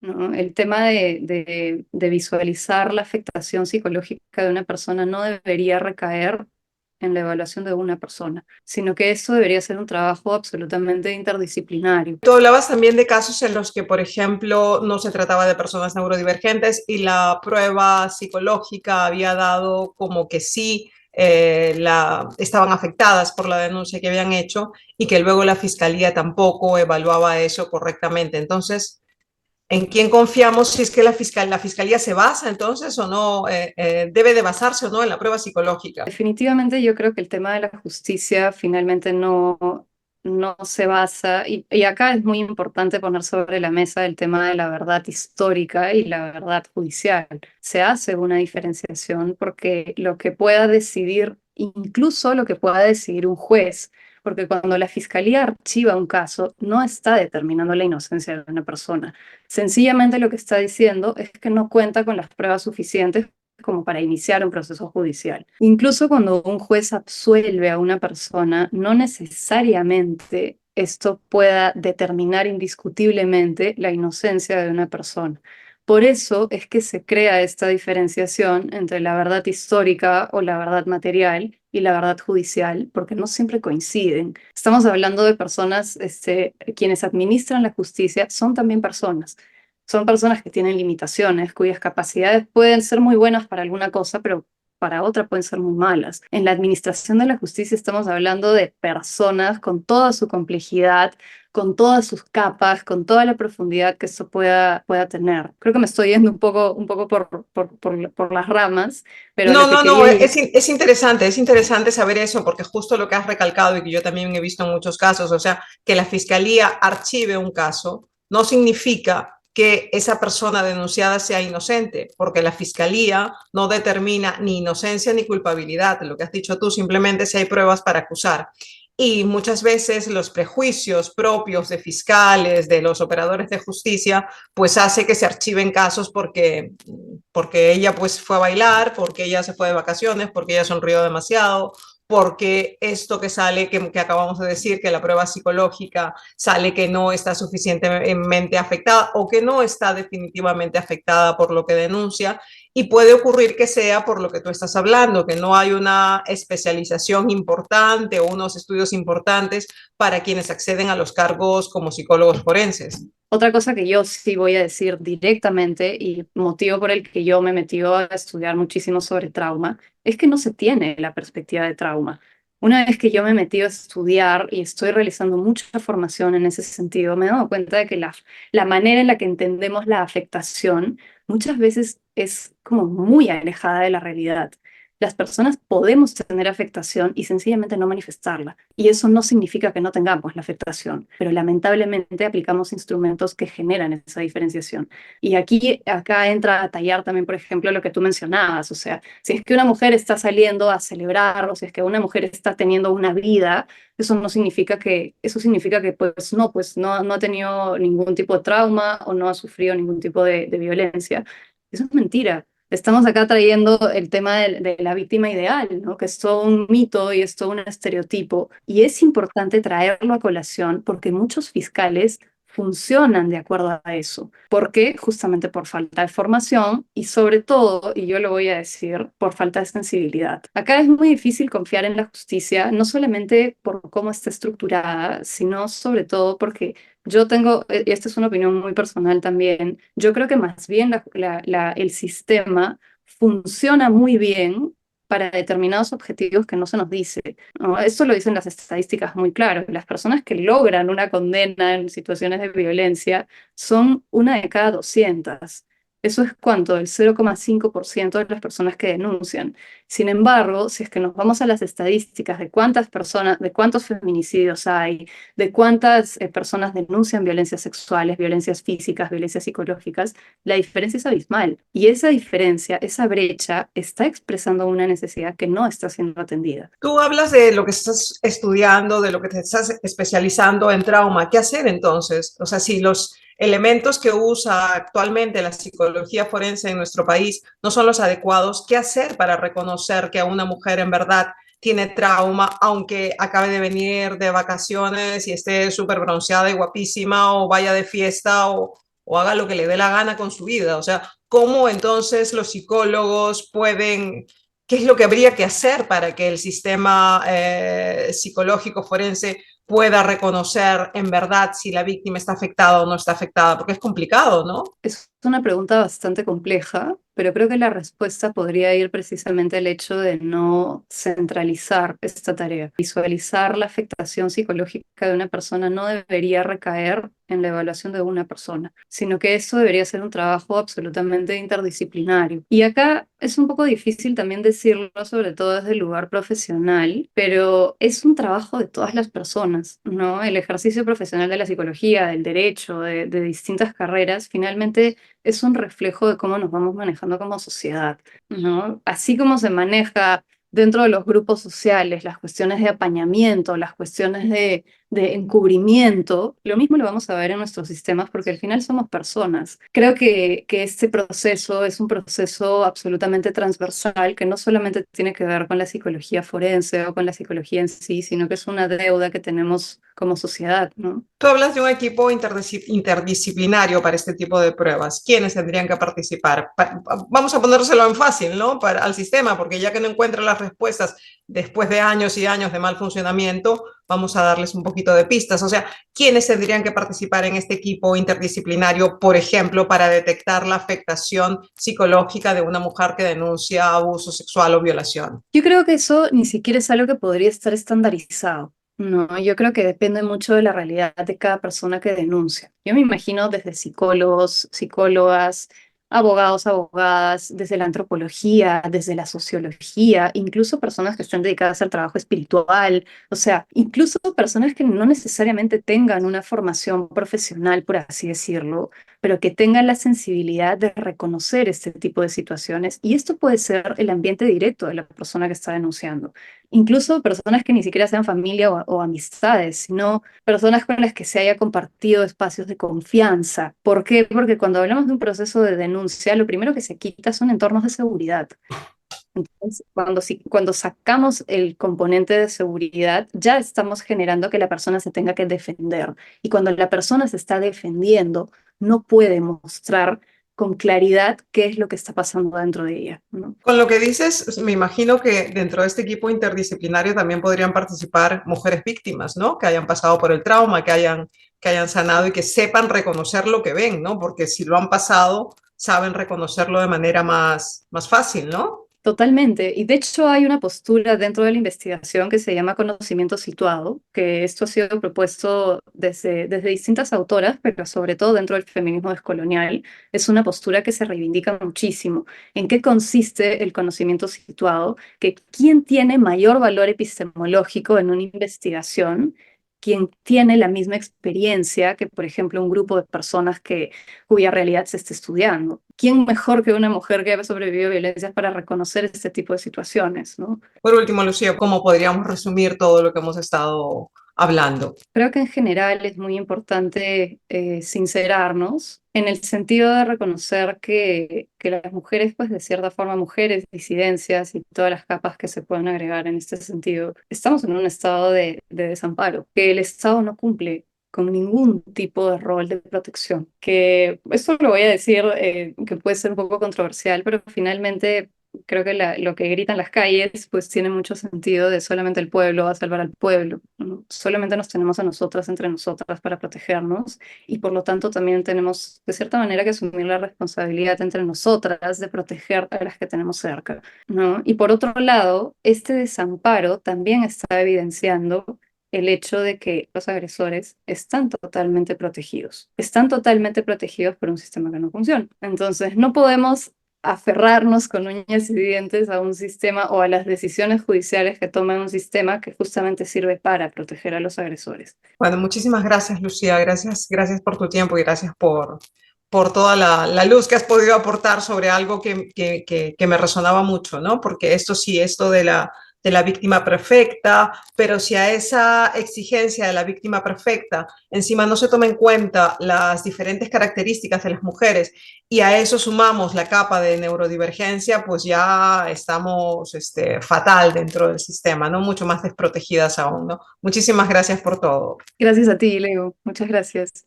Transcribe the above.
¿no? El tema de visualizar la afectación psicológica de una persona no debería recaer en la evaluación de una persona, sino que esto debería ser un trabajo absolutamente interdisciplinario. Tú hablabas también de casos en los que, por ejemplo, no se trataba de personas neurodivergentes y la prueba psicológica había dado como que sí estaban afectadas por la denuncia que habían hecho y que luego la fiscalía tampoco evaluaba eso correctamente. Entonces, ¿en quién confiamos si es que la fiscalía se basa entonces o no, debe de basarse o no en la prueba psicológica? Definitivamente yo creo que el tema de la justicia finalmente no se basa, y acá es muy importante poner sobre la mesa el tema de la verdad histórica y la verdad judicial. Se hace una diferenciación porque lo que pueda decidir, incluso lo que pueda decidir un juez, porque cuando la fiscalía archiva un caso, no está determinando la inocencia de una persona. Sencillamente lo que está diciendo es que no cuenta con las pruebas suficientes como para iniciar un proceso judicial. Incluso cuando un juez absuelve a una persona, no necesariamente esto pueda determinar indiscutiblemente la inocencia de una persona. Por eso es que se crea esta diferenciación entre la verdad histórica o la verdad material y la verdad judicial, porque no siempre coinciden. Estamos hablando de personas, quienes administran la justicia son también personas. Son personas que tienen limitaciones, cuyas capacidades pueden ser muy buenas para alguna cosa, pero para otra pueden ser muy malas. En la administración de la justicia estamos hablando de personas con toda su complejidad, con todas sus capas, con toda la profundidad que esto pueda tener. Creo que me estoy yendo un poco por las ramas, pero lo No, que no, no, quería llegar. es interesante saber eso, porque justo lo que has recalcado y que yo también he visto en muchos casos, o sea, que la fiscalía archive un caso, no significa que esa persona denunciada sea inocente, porque la fiscalía no determina ni inocencia ni culpabilidad, lo que has dicho tú, simplemente si hay pruebas para acusar. Y muchas veces los prejuicios propios de fiscales, de los operadores de justicia, pues hace que se archiven casos porque ella pues fue a bailar, porque ella se fue de vacaciones, porque ella sonrió demasiado, porque esto que sale, que acabamos de decir, que la prueba psicológica sale que no está suficientemente afectada o que no está definitivamente afectada por lo que denuncia. Y puede ocurrir que sea por lo que tú estás hablando, que no hay una especialización importante o unos estudios importantes para quienes acceden a los cargos como psicólogos forenses. Otra cosa que yo sí voy a decir directamente y motivo por el que yo me metí a estudiar muchísimo sobre trauma es que no se tiene la perspectiva de trauma. Una vez que yo me metí a estudiar y estoy realizando mucha formación en ese sentido, me he dado cuenta de que la manera en la que entendemos la afectación muchas veces es como muy alejada de la realidad. Las personas podemos tener afectación y sencillamente no manifestarla. Y eso no significa que no tengamos la afectación, pero lamentablemente aplicamos instrumentos que generan esa diferenciación. Y acá entra a tallar también, por ejemplo, lo que tú mencionabas. O sea, si es que una mujer está saliendo a celebrar, o si es que una mujer está teniendo una vida, eso no significa eso significa que no ha tenido ningún tipo de trauma o no ha sufrido ningún tipo de violencia. Eso es mentira. Estamos acá trayendo el tema de la víctima ideal, ¿no? Que es todo un mito y es todo un estereotipo. Y es importante traerlo a colación porque muchos fiscales funcionan de acuerdo a eso. ¿Por qué? Justamente por falta de formación y sobre todo, y yo lo voy a decir, por falta de sensibilidad. Acá es muy difícil confiar en la justicia, no solamente por cómo está estructurada, sino sobre todo porque yo tengo, y esta es una opinión muy personal también, yo creo que más bien el sistema funciona muy bien para determinados objetivos que no se nos dice, ¿no? Esto lo dicen las estadísticas muy claro. Las personas que logran una condena en situaciones de violencia son una de cada 200. Eso es cuánto, el 0,5% de las personas que denuncian. Sin embargo, si es que nos vamos a las estadísticas de cuántas personas, de cuántos feminicidios hay, de cuántas personas denuncian violencias sexuales, violencias físicas, violencias psicológicas, la diferencia es abismal. Y esa diferencia, esa brecha, está expresando una necesidad que no está siendo atendida. Tú hablas de lo que estás estudiando, de lo que te estás especializando en trauma. ¿Qué hacer entonces? O sea, si los elementos que usa actualmente la psicología forense en nuestro país no son los adecuados, ¿qué hacer para reconocer que a una mujer en verdad tiene trauma, aunque acabe de venir de vacaciones y esté súper bronceada y guapísima o vaya de fiesta o haga lo que le dé la gana con su vida. O sea, ¿cómo entonces los psicólogos pueden, qué es lo que habría que hacer para que el sistema psicológico forense pueda reconocer en verdad si la víctima está afectada o no está afectada? Porque es complicado, ¿no? Es una pregunta bastante compleja, pero creo que la respuesta podría ir precisamente al hecho de no centralizar esta tarea. Visualizar la afectación psicológica de una persona no debería recaer en la evaluación de una persona, sino que eso debería ser un trabajo absolutamente interdisciplinario. Y acá es un poco difícil también decirlo, sobre todo desde el lugar profesional, pero es un trabajo de todas las personas, ¿no? El ejercicio profesional de la psicología, del derecho, de distintas carreras, finalmente es un reflejo de cómo nos vamos manejando como sociedad, ¿no? Así como se maneja dentro de los grupos sociales las cuestiones de apañamiento, las cuestiones de encubrimiento, lo mismo lo vamos a ver en nuestros sistemas porque al final somos personas. Creo que este proceso es un proceso absolutamente transversal que no solamente tiene que ver con la psicología forense o con la psicología en sí, sino que es una deuda que tenemos como sociedad, ¿no? Tú hablas de un equipo interdisciplinario para este tipo de pruebas. ¿Quiénes tendrían que participar? Vamos a ponérselo en fácil, ¿no? Al sistema, porque ya que no encuentra las respuestas después de años y años de mal funcionamiento, vamos a darles un poquito de pistas. O sea, ¿quiénes tendrían que participar en este equipo interdisciplinario, por ejemplo, para detectar la afectación psicológica de una mujer que denuncia abuso sexual o violación? Yo creo que eso ni siquiera es algo que podría estar estandarizado. No, yo creo que depende mucho de la realidad de cada persona que denuncia. Yo me imagino desde psicólogos, psicólogas, abogados, abogadas, desde la antropología, desde la sociología, incluso personas que están dedicadas al trabajo espiritual, o sea, incluso personas que no necesariamente tengan una formación profesional, por así decirlo, pero que tengan la sensibilidad de reconocer este tipo de situaciones. Y esto puede ser el ambiente directo de la persona que está denunciando. Incluso personas que ni siquiera sean familia o amistades, sino personas con las que se haya compartido espacios de confianza. ¿Por qué? Porque cuando hablamos de un proceso de denuncia, lo primero que se quita son entornos de seguridad. Entonces, cuando sacamos el componente de seguridad, ya estamos generando que la persona se tenga que defender. Y cuando la persona se está defendiendo, no puede mostrar con claridad qué es lo que está pasando dentro de ella, ¿no? Con lo que dices, me imagino que dentro de este equipo interdisciplinario también podrían participar mujeres víctimas, ¿no? Que hayan pasado por el trauma, que hayan sanado y que sepan reconocer lo que ven, ¿no? Porque si lo han pasado, saben reconocerlo de manera más fácil, ¿no? Totalmente. Y de hecho hay una postura dentro de la investigación que se llama conocimiento situado, que esto ha sido propuesto desde distintas autoras, pero sobre todo dentro del feminismo descolonial. Es una postura que se reivindica muchísimo. ¿En qué consiste el conocimiento situado? Que quién tiene mayor valor epistemológico en una investigación, quien tiene la misma experiencia que, por ejemplo, un grupo de personas cuya realidad se está estudiando. ¿Quién mejor que una mujer que ha sobrevivido a violencias para reconocer este tipo de situaciones, ¿no? Por último, Lucía, ¿cómo podríamos resumir todo lo que hemos estado hablando? Creo que en general es muy importante sincerarnos en el sentido de reconocer que las mujeres, pues de cierta forma, mujeres, disidencias y todas las capas que se pueden agregar en este sentido, estamos en un estado de desamparo, que el Estado no cumple con ningún tipo de rol de protección. Que esto lo voy a decir que puede ser un poco controversial, pero finalmente creo que lo que gritan las calles pues tiene mucho sentido de solamente el pueblo va a salvar al pueblo, ¿no? Solamente nos tenemos a nosotras entre nosotras para protegernos y por lo tanto también tenemos de cierta manera que asumir la responsabilidad entre nosotras de proteger a las que tenemos cerca, ¿no? Y por otro lado, este desamparo también está evidenciando el hecho de que los agresores están totalmente protegidos por un sistema que no funciona. Entonces, no podemos aferrarnos con uñas y dientes a un sistema o a las decisiones judiciales que toma un sistema que justamente sirve para proteger a los agresores. Bueno, muchísimas gracias, Lucía. Gracias por tu tiempo y gracias por toda la luz que has podido aportar sobre algo que me resonaba mucho, ¿no? Porque esto sí, esto de la víctima perfecta, pero si a esa exigencia de la víctima perfecta encima no se toma en cuenta las diferentes características de las mujeres y a eso sumamos la capa de neurodivergencia, pues ya estamos fatal dentro del sistema, ¿no? Mucho más desprotegidas aún, ¿no? Muchísimas gracias por todo. Gracias a ti, Leo. Muchas gracias.